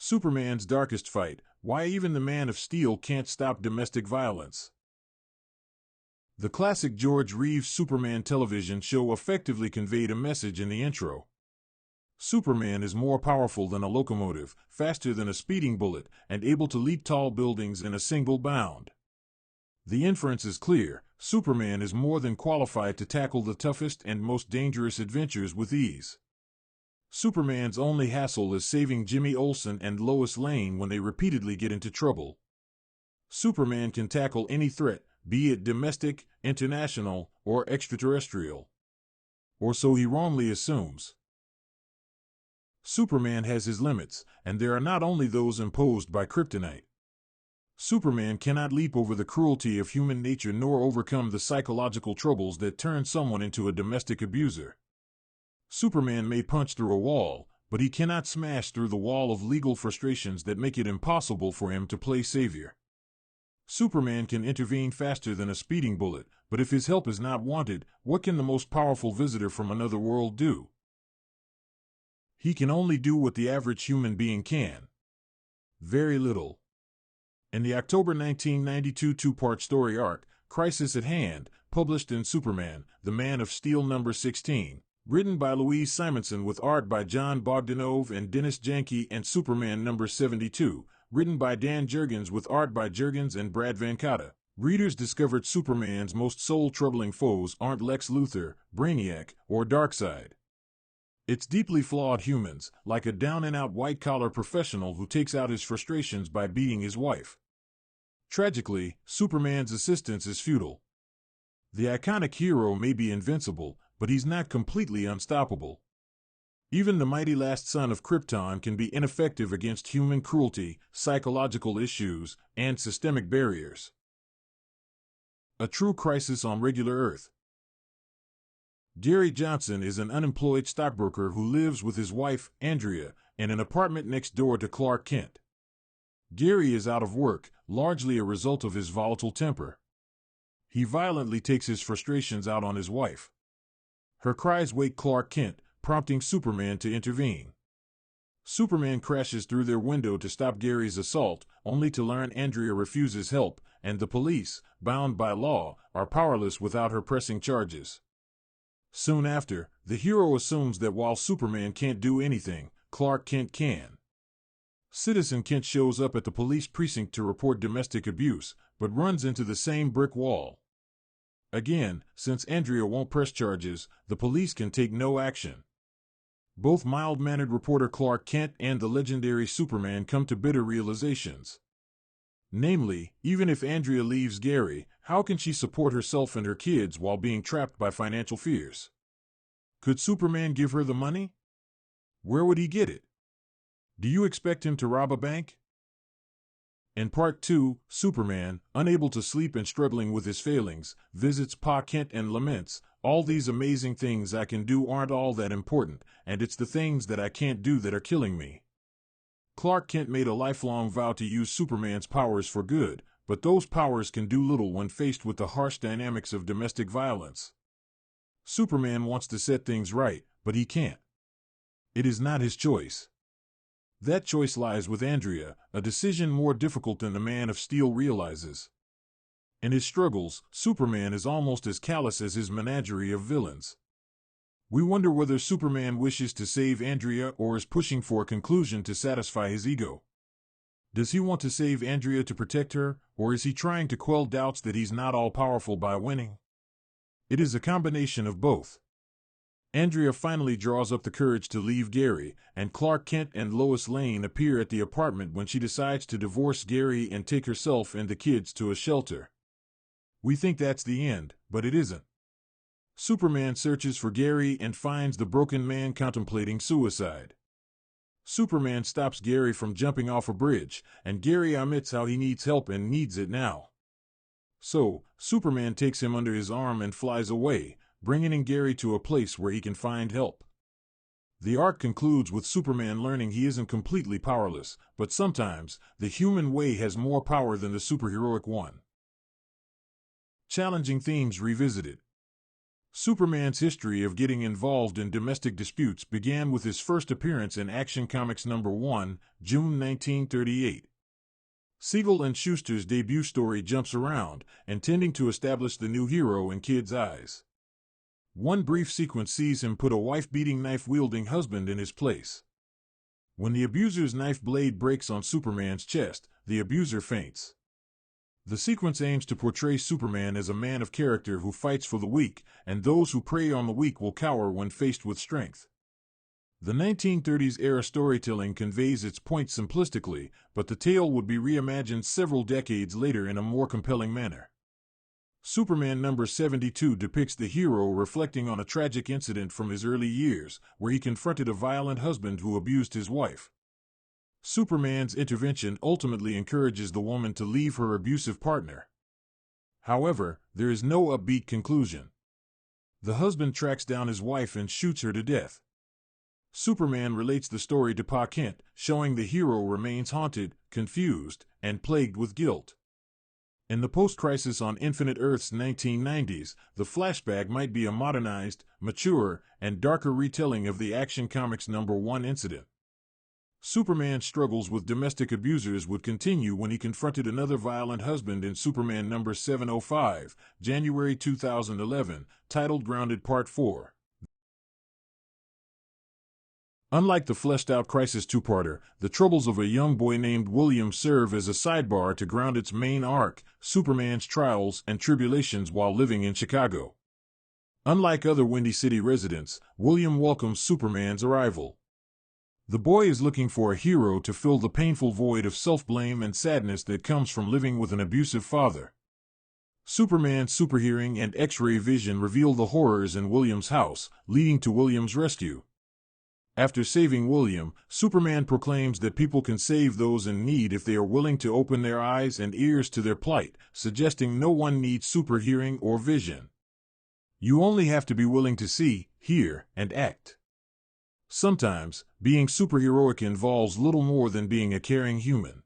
Superman's darkest fight: why even the Man of Steel can't stop domestic violence. The classic George Reeves Superman television show effectively conveyed a message in the intro. Superman is more powerful than a locomotive, faster than a speeding bullet, and able to leap tall buildings in a single bound. The inference is clear: Superman is more than qualified to tackle the toughest and most dangerous adventures with ease. Superman's only hassle is saving Jimmy Olsen and Lois Lane when they repeatedly get into trouble. Superman can tackle any threat, be it domestic, international, or extraterrestrial. Or so he wrongly assumes. Superman has his limits, and there are not only those imposed by kryptonite. Superman cannot leap over the cruelty of human nature nor overcome the psychological troubles that turn someone into a domestic abuser. Superman may punch through a wall, but he cannot smash through the wall of legal frustrations that make it impossible for him to play savior. Superman can intervene faster than a speeding bullet, but if his help is not wanted, what can the most powerful visitor from another world do? He can only do what the average human being can. Very little. In the October 1992 two-part story arc, Crisis at Hand, published in Superman, The Man of Steel number 16, written by Louise Simonson with art by John Bogdanove and Dennis Janke, and Superman number 72, written by Dan Jurgens with art by Jurgens and Brad Venkata, readers discovered Superman's most soul-troubling foes aren't Lex Luthor, Brainiac, or Darkseid. It's deeply flawed humans, like a down-and-out white-collar professional who takes out his frustrations by beating his wife. Tragically, Superman's assistance is futile. The iconic hero may be invincible, but he's not completely unstoppable. Even the mighty last son of Krypton can be ineffective against human cruelty, psychological issues, and systemic barriers. A true crisis on regular Earth. Gary Johnson is an unemployed stockbroker who lives with his wife, Andrea, in an apartment next door to Clark Kent. Gary is out of work, largely a result of his volatile temper. He violently takes his frustrations out on his wife. Her cries wake Clark Kent, prompting Superman to intervene. Superman crashes through their window to stop Gary's assault, only to learn Andrea refuses help, and the police, bound by law, are powerless without her pressing charges. Soon after, the hero assumes that while Superman can't do anything, Clark Kent can. Citizen Kent shows up at the police precinct to report domestic abuse, but runs into the same brick wall. Again, since Andrea won't press charges, the police can take no action. Both mild-mannered reporter Clark Kent and the legendary Superman come to bitter realizations. Namely, even if Andrea leaves Gary, how can she support herself and her kids while being trapped by financial fears? Could Superman give her the money? Where would he get it? Do you expect him to rob a bank? In Part 2, Superman, unable to sleep and struggling with his failings, visits Pa Kent and laments, "All these amazing things I can do aren't all that important, and it's the things that I can't do that are killing me." Clark Kent made a lifelong vow to use Superman's powers for good, but those powers can do little when faced with the harsh dynamics of domestic violence. Superman wants to set things right, but he can't. It is not his choice. That choice lies with Andrea, a decision more difficult than the Man of Steel realizes. In his struggles, Superman is almost as callous as his menagerie of villains. We wonder whether Superman wishes to save Andrea or is pushing for a conclusion to satisfy his ego. Does he want to save Andrea to protect her, or is he trying to quell doubts that he's not all-powerful by winning? It is a combination of both. Andrea finally draws up the courage to leave Gary, and Clark Kent and Lois Lane appear at the apartment when she decides to divorce Gary and take herself and the kids to a shelter. We think that's the end, but it isn't. Superman searches for Gary and finds the broken man contemplating suicide. Superman stops Gary from jumping off a bridge, and Gary admits how he needs help and needs it now. So, Superman takes him under his arm and flies away, bringing Gary to a place where he can find help. The arc concludes with Superman learning he isn't completely powerless, but sometimes, the human way has more power than the superheroic one. Challenging themes revisited. Superman's history of getting involved in domestic disputes began with his first appearance in Action Comics #1, June 1938. Siegel and Schuster's debut story jumps around, intending to establish the new hero in kids' eyes. One brief sequence sees him put a wife-beating, knife-wielding husband in his place. When the abuser's knife blade breaks on Superman's chest, the abuser faints. The sequence aims to portray Superman as a man of character who fights for the weak, and those who prey on the weak will cower when faced with strength. The 1930s-era storytelling conveys its point simplistically, but the tale would be reimagined several decades later in a more compelling manner. Superman #72 depicts the hero reflecting on a tragic incident from his early years, where he confronted a violent husband who abused his wife. Superman's intervention ultimately encourages the woman to leave her abusive partner. However, there is no upbeat conclusion. The husband tracks down his wife and shoots her to death. Superman relates the story to Pa Kent, showing the hero remains haunted, confused, and plagued with guilt. In the post-Crisis on Infinite Earths 1990s, the flashback might be a modernized, mature, and darker retelling of the Action Comics #1 incident. Superman's struggles with domestic abusers would continue when he confronted another violent husband in Superman #705, January 2011, titled Grounded Part 4. Unlike the fleshed-out Crisis two-parter, the troubles of a young boy named William serve as a sidebar to Grounded's main arc, Superman's trials and tribulations while living in Chicago. Unlike other Windy City residents, William welcomes Superman's arrival. The boy is looking for a hero to fill the painful void of self-blame and sadness that comes from living with an abusive father. Superman's superhearing and X-ray vision reveal the horrors in William's house, leading to William's rescue. After saving William, Superman proclaims that people can save those in need if they are willing to open their eyes and ears to their plight, suggesting no one needs superhearing or vision. You only have to be willing to see, hear, and act. Sometimes, being superheroic involves little more than being a caring human.